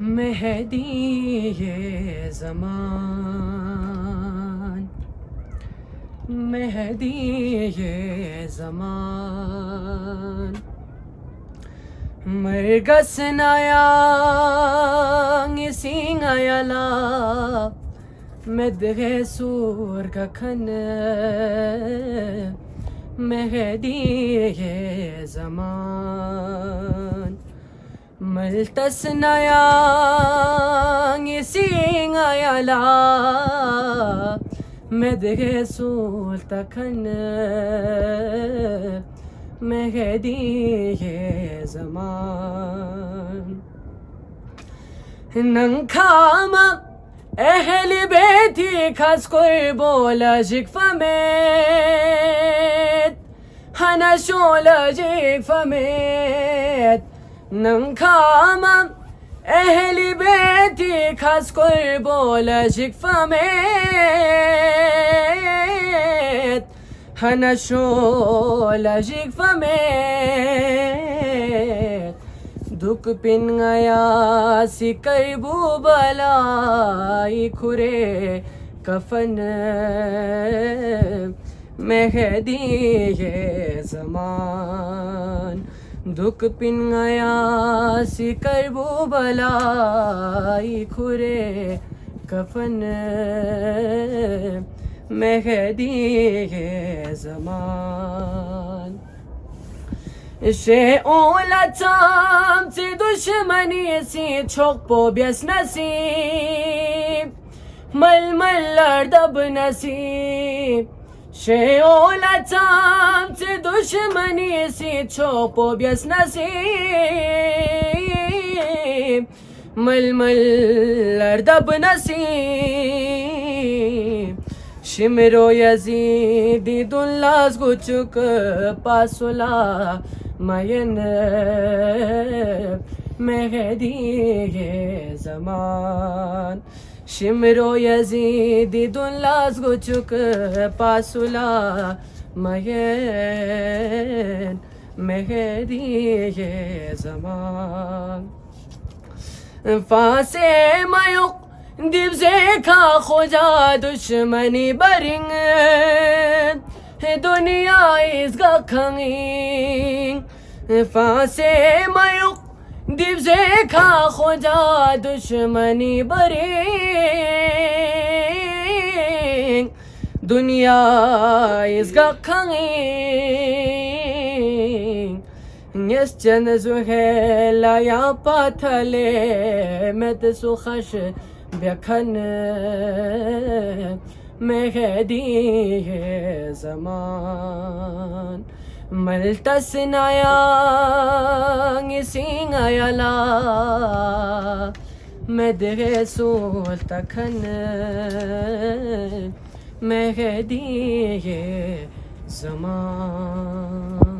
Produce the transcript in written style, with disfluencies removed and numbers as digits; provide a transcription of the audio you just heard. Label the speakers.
Speaker 1: मेहदी ये ज़मान, मेहदी ये ज़मान, मरगस नायांग सिंगायला मदगे सूर गखन मेहदी ये ज़मान, मल्तस नायांग सिंगायला मदगे सूर तखन मेहदी ये ज़मान, नंखाम अहल बेती खस कोई बोला जिक फमेत हना शोला जिक फमेत, नंखाम अहल बेती खस कोई बोला जिक फमेत हना शोला जिक फमेत, दुख पिन गया सिकई बुबलाई खुरे कफन मेहदी ये ज़मान, दुख पिन गया सिकई बुबलाई खुरे कफन मेहदी ये ज़मान, शे ओला चाम से दुश्मनी सी छोक पो ब्यस नसीब मल मल लड़दब नसीब, शे ओला चाम से दुश्मनी सी छोक पो ब्यस नसीब मल मल लड़दब नसीब, शिमरो यजीदी दुल्लास गुचुक पासुला मयन मेहदी ये ज़मान, शिमरो यजीदी दुल्लास गुचुक पासुला मयन मेहदी ये ज़मान, फासे मयुक दिवसे खा खोजा दुश्मनी बरिंग दुनिया इसका खंगिंग, फासे मयुक दिवसे खा खोजा दुश्मनी बरिंग दुनिया इसका खंगिंग, यस चन जुहेला या पाथले मत सुखश बेखन मेहदी ये ज़मान, मल्तस नायांग सिंगायला मदगे सूल तखन मेहदी ये ज़मान।